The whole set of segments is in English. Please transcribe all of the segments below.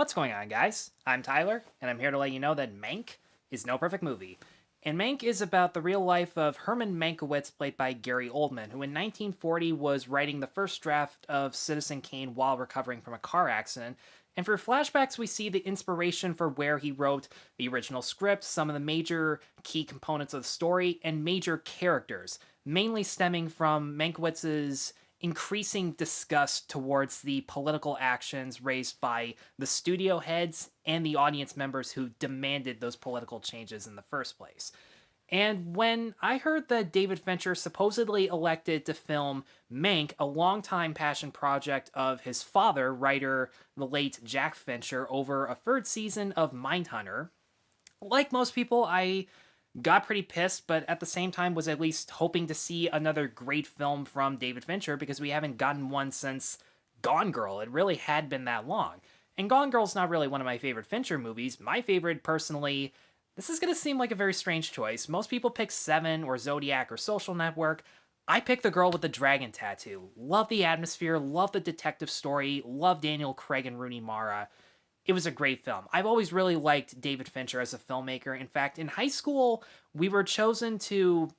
What's going on, guys? I'm Tyler, and I'm here to let you know that Mank is no perfect movie. And Mank is about the real life of Herman Mankiewicz, played by Gary Oldman, who in 1940 was writing the first draft of Citizen Kane while recovering from a car accident. And for flashbacks, we see the inspiration for where he wrote the original script, some of the major key components of the story, and major characters, mainly stemming from Mankiewicz's increasing disgust towards the political actions raised by the studio heads and the audience members who demanded those political changes in the first place. And when I heard that David Fincher supposedly elected to film Mank, a longtime passion project of his father, writer the late Jack Fincher, over a third season of Mindhunter, like most people, I got pretty pissed, but at the same time was at least hoping to see another great film from David Fincher because we haven't gotten one since Gone Girl. It really had been that long. And Gone Girl's not really one of my favorite Fincher movies. My favorite, personally, this is going to seem like a very strange choice. Most people pick Seven or Zodiac or Social Network. I picked The Girl with the Dragon Tattoo. Love the atmosphere, love the detective story, love Daniel Craig and Rooney Mara. It was a great film. I've always really liked David Fincher as a filmmaker. In fact, in high school, we were chosen to,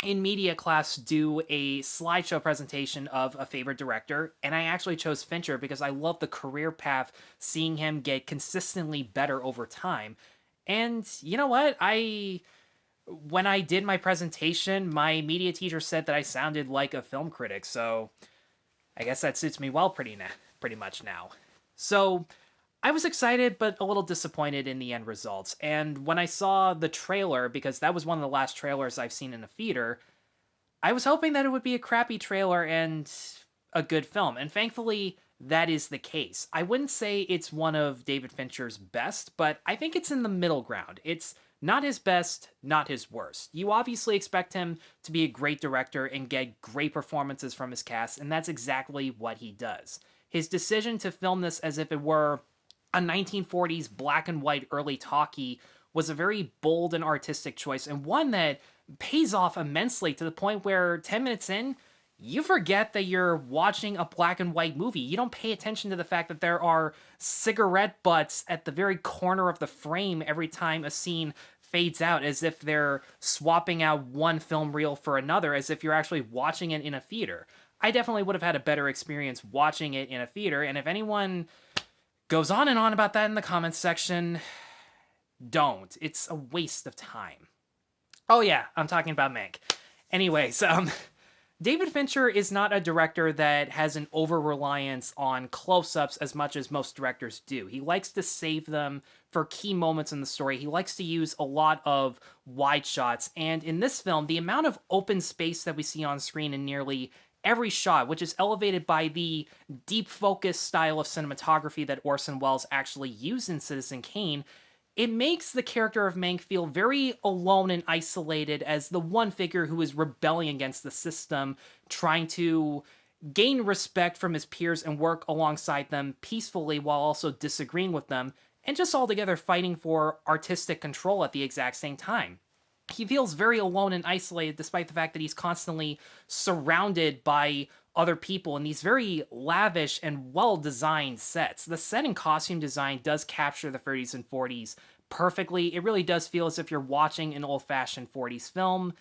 in media class, do a slideshow presentation of a favorite director, and I actually chose Fincher because I love the career path, seeing him get consistently better over time. And you know what? When I did my presentation, my media teacher said that I sounded like a film critic, so I guess that suits me well pretty much now. So I was excited, but a little disappointed in the end results. And when I saw the trailer, because that was one of the last trailers I've seen in a theater, I was hoping that it would be a crappy trailer and a good film. And thankfully, that is the case. I wouldn't say it's one of David Fincher's best, but I think it's in the middle ground. It's not his best, not his worst. You obviously expect him to be a great director and get great performances from his cast, and that's exactly what he does. His decision to film this as if it were a 1940s black and white early talkie was a very bold and artistic choice, and one that pays off immensely to the point where 10 minutes in, you forget that you're watching a black and white movie. You don't pay attention to the fact that there are cigarette butts at the very corner of the frame every time a scene fades out, as if they're swapping out one film reel for another, as if you're actually watching it in a theater. I definitely would have had a better experience watching it in a theater, and if anyone goes on and on about that in the comments section, don't. It's a waste of time. Oh yeah, I'm talking about Mank. Anyways, David Fincher is not a director that has an over-reliance on close-ups as much as most directors do. He likes to save them for key moments in the story. He likes to use a lot of wide shots, and in this film, the amount of open space that we see on screen in nearly every shot, which is elevated by the deep focus style of cinematography that Orson Welles actually used in Citizen Kane, it makes the character of Mank feel very alone and isolated as the one figure who is rebelling against the system, trying to gain respect from his peers and work alongside them peacefully while also disagreeing with them, and just altogether fighting for artistic control at the exact same time. He feels very alone and isolated despite the fact that he's constantly surrounded by other people in these very lavish and well-designed sets. The set and costume design does capture the 30s and 40s perfectly. It really does feel as if you're watching an old-fashioned 40s film.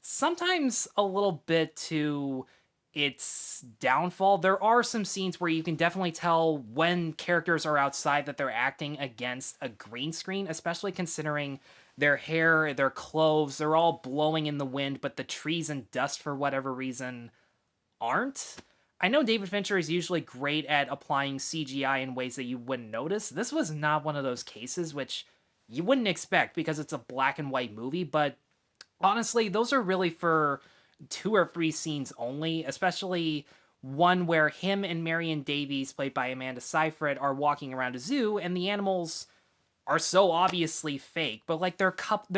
Sometimes a little bit to its downfall. There are some scenes where you can definitely tell when characters are outside that they're acting against a green screen, especially considering their hair, their clothes, they're all blowing in the wind, but the trees and dust, for whatever reason, aren't. I know David Fincher is usually great at applying CGI in ways that you wouldn't notice. This was not one of those cases, which you wouldn't expect because it's a black and white movie, but honestly, those are really for 2 or 3 scenes only, especially one where him and Marion Davies, played by Amanda Seyfried, are walking around a zoo, and the animals are so obviously fake, but like they're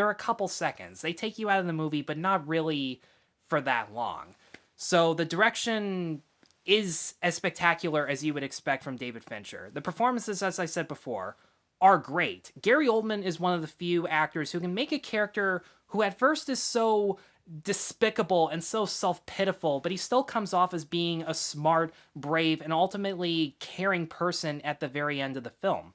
a couple seconds. They take you out of the movie, but not really for that long. So the direction is as spectacular as you would expect from David Fincher. The performances, as I said before, are great. Gary Oldman is one of the few actors who can make a character who at first is so despicable and so self-pitiful, but he still comes off as being a smart, brave, and ultimately caring person at the very end of the film.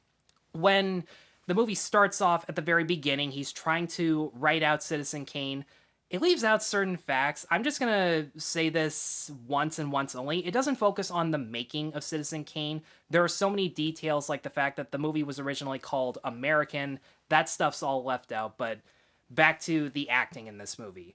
When the movie starts off at the very beginning, he's trying to write out Citizen Kane. It leaves out certain facts. I'm just going to say this once and once only. It doesn't focus on the making of Citizen Kane. There are so many details, like the fact that the movie was originally called American. That stuff's all left out, but back to the acting in this movie.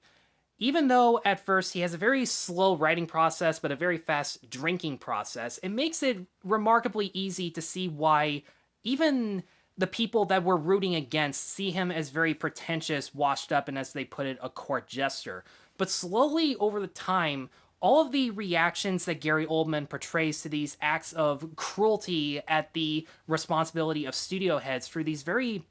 Even though at first he has a very slow writing process, but a very fast drinking process, it makes it remarkably easy to see why even the people that we're rooting against see him as very pretentious, washed up, and as they put it, a court jester. But slowly over the time, all of the reactions that Gary Oldman portrays to these acts of cruelty at the responsibility of studio heads through these very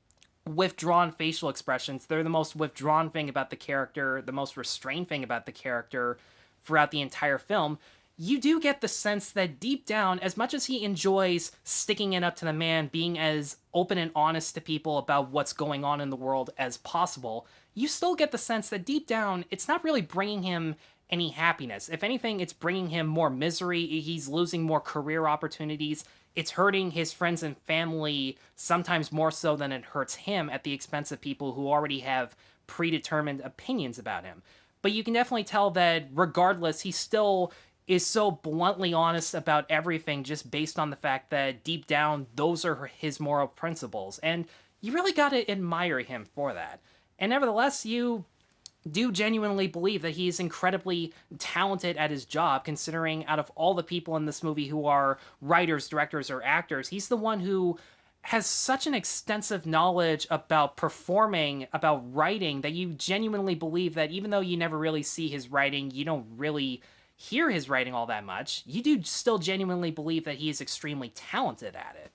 withdrawn facial expressions, they're the most withdrawn thing about the character, the most restrained thing about the character throughout the entire film. You do get the sense that deep down, as much as he enjoys sticking it up to the man, being as open and honest to people about what's going on in the world as possible, you still get the sense that deep down, it's not really bringing him any happiness. If anything, it's bringing him more misery. He's losing more career opportunities. It's hurting his friends and family, sometimes more so than it hurts him, at the expense of people who already have predetermined opinions about him. But you can definitely tell that regardless, he still is so bluntly honest about everything, just based on the fact that deep down, those are his moral principles. And you really gotta admire him for that. And nevertheless, you do genuinely believe that he's incredibly talented at his job, considering out of all the people in this movie who are writers, directors, or actors, he's the one who has such an extensive knowledge about performing, about writing, that you genuinely believe that even though you never really see his writing, you don't really hear his writing all that much, you do still genuinely believe that he is extremely talented at it.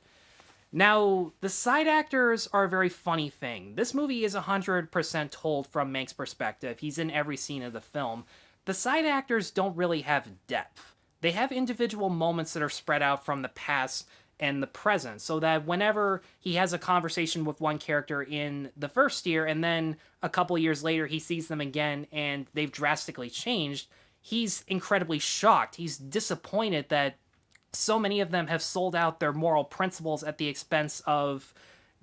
Now, the side actors are a very funny thing. This movie is 100% told from Mank's perspective. He's in every scene of the film. The side actors don't really have depth. They have individual moments that are spread out from the past and the present, so that whenever he has a conversation with one character in the first year, and then a couple years later he sees them again and they've drastically changed, he's incredibly shocked. He's disappointed that so many of them have sold out their moral principles at the expense of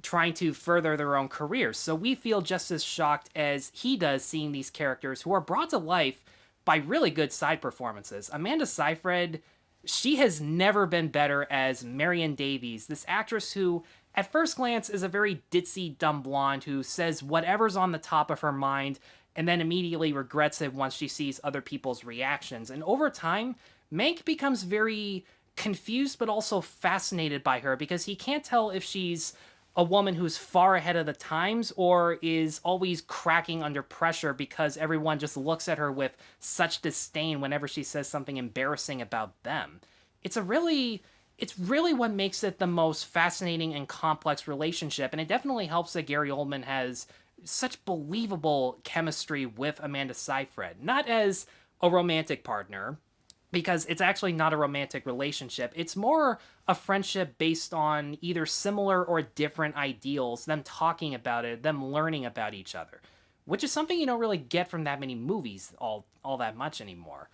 trying to further their own careers. So we feel just as shocked as he does seeing these characters who are brought to life by really good side performances. Amanda Seyfried, she has never been better as Marion Davies, this actress who at first glance is a very ditzy, dumb blonde who says whatever's on the top of her mind and then immediately regrets it once she sees other people's reactions. And over time, Mank becomes very confused but also fascinated by her, because he can't tell if she's a woman who's far ahead of the times or is always cracking under pressure because everyone just looks at her with such disdain whenever she says something embarrassing about them. It's really what makes it the most fascinating and complex relationship, and it definitely helps that Gary Oldman has such believable chemistry with Amanda Seyfried. Not as a romantic partner, because it's actually not a romantic relationship. It's more a friendship based on either similar or different ideals, them talking about it, them learning about each other, which is something you don't really get from that many movies all that much anymore.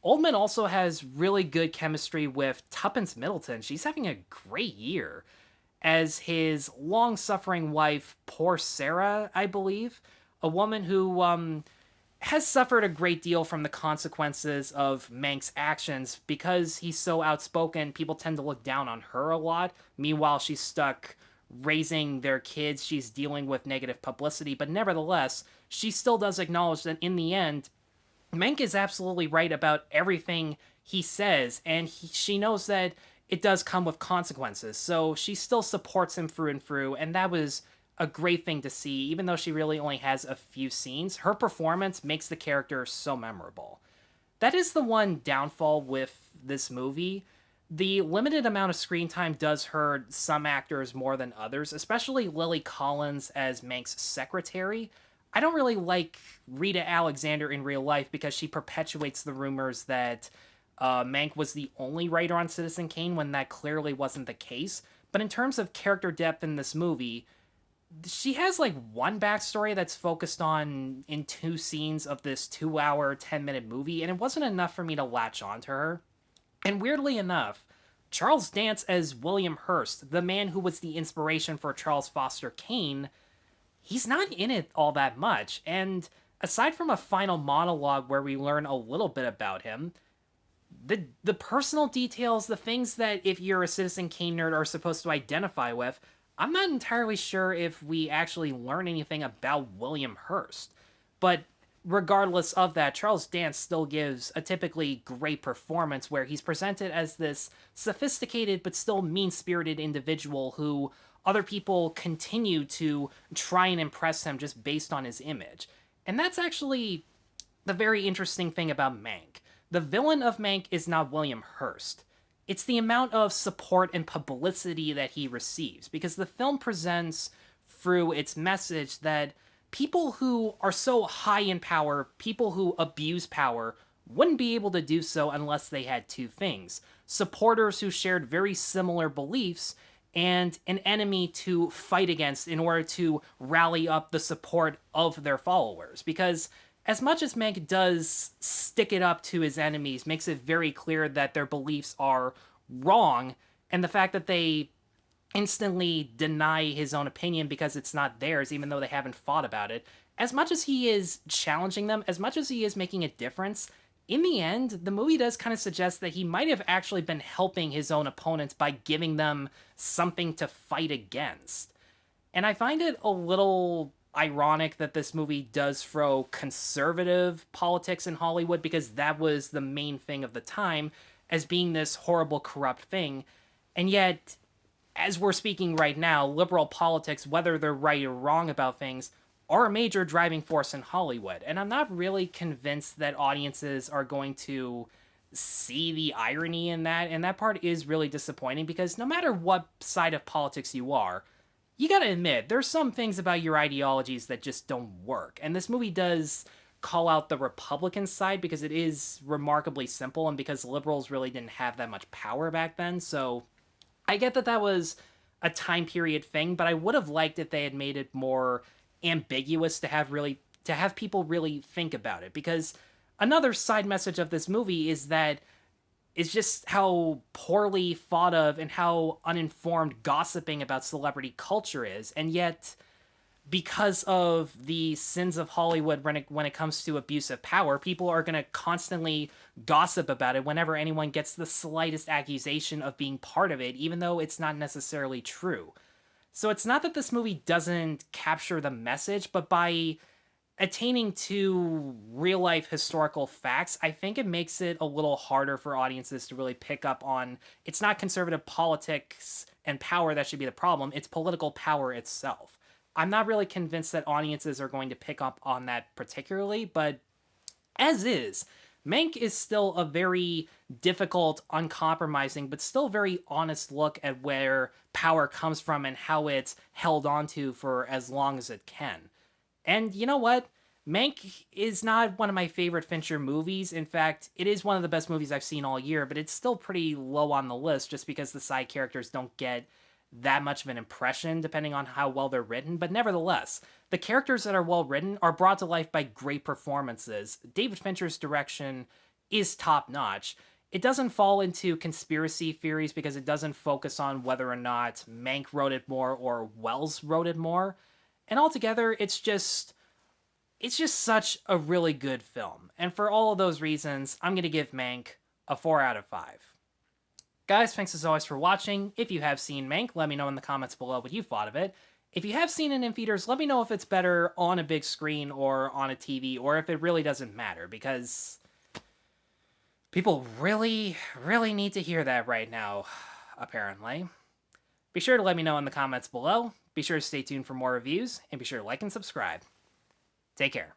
Oldman also has really good chemistry with Tuppence Middleton. She's having a great year as his long-suffering wife, poor Sarah, I believe, a woman who has suffered a great deal from the consequences of Mank's actions. Because he's so outspoken, people tend to look down on her a lot. Meanwhile, she's stuck raising their kids, she's dealing with negative publicity, but nevertheless, she still does acknowledge that in the end, Mank is absolutely right about everything he says, and she knows that it does come with consequences, so she still supports him through and through, and that was a great thing to see. Even though she really only has a few scenes, her performance makes the character so memorable. That is the one downfall with this movie. The limited amount of screen time does hurt some actors more than others, especially Lily Collins as Mank's secretary. I don't really like Rita Alexander in real life because she perpetuates the rumors that Mank was the only writer on Citizen Kane, when that clearly wasn't the case. But in terms of character depth in this movie, she has like one backstory that's focused on in 2 scenes of this 2-hour, 10-minute movie, and it wasn't enough for me to latch onto her. And weirdly enough, Charles Dance as William Hearst, the man who was the inspiration for Charles Foster Kane, he's not in it all that much. And aside from a final monologue where we learn a little bit about him, the personal details, the things that if you're a Citizen Kane nerd are supposed to identify with, I'm not entirely sure if we actually learn anything about William Hearst. But regardless of that, Charles Dance still gives a typically great performance where he's presented as this sophisticated but still mean-spirited individual who other people continue to try and impress him just based on his image. And that's actually the very interesting thing about Mank. The villain of Mank is not William Hearst. It's the amount of support and publicity that he receives, because the film presents through its message that people who are so high in power, people who abuse power, wouldn't be able to do so unless they had two things: supporters who shared very similar beliefs, and an enemy to fight against in order to rally up the support of their followers. Because as much as Mank does stick it up to his enemies, makes it very clear that their beliefs are wrong, and the fact that they instantly deny his own opinion because it's not theirs, even though they haven't fought about it, as much as he is challenging them, as much as he is making a difference, in the end, the movie does kind of suggest that he might have actually been helping his own opponents by giving them something to fight against. And I find it a little ironic that this movie does throw conservative politics in Hollywood, because that was the main thing of the time, as being this horrible, corrupt thing. And yet, as we're speaking right now, liberal politics, whether they're right or wrong about things, are a major driving force in Hollywood. And I'm not really convinced that audiences are going to see the irony in that. And that part is really disappointing, because no matter what side of politics you are, you gotta admit, there's some things about your ideologies that just don't work. And this movie does call out the Republican side because it is remarkably simple, and because liberals really didn't have that much power back then. So I get that that was a time period thing, but I would have liked if they had made it more ambiguous to have people really think about it. Because another side message of this movie is that it's just how poorly thought of and how uninformed gossiping about celebrity culture is. And yet, because of the sins of Hollywood when it comes to abuse of power, people are going to constantly gossip about it whenever anyone gets the slightest accusation of being part of it, even though it's not necessarily true. So it's not that this movie doesn't capture the message, but by attaining to real-life historical facts, I think it makes it a little harder for audiences to really pick up on. It's not conservative politics and power that should be the problem, it's political power itself. I'm not really convinced that audiences are going to pick up on that particularly, but as is, Mank is still a very difficult, uncompromising, but still very honest look at where power comes from and how it's held onto for as long as it can. And you know what? Mank is not one of my favorite Fincher movies. In fact, it is one of the best movies I've seen all year, but it's still pretty low on the list just because the side characters don't get that much of an impression depending on how well they're written. But nevertheless, the characters that are well written are brought to life by great performances. David Fincher's direction is top notch. It doesn't fall into conspiracy theories because it doesn't focus on whether or not Mank wrote it more or Wells wrote it more. And altogether, it's just such a really good film. And for all of those reasons, I'm going to give Mank a 4 out of 5. Guys, thanks as always for watching. If you have seen Mank, let me know in the comments below what you thought of it. If you have seen it in theaters, let me know if it's better on a big screen or on a TV, or if it really doesn't matter, because people really, really need to hear that right now, apparently. Be sure to let me know in the comments below. Be sure to stay tuned for more reviews, and be sure to like and subscribe. Take care.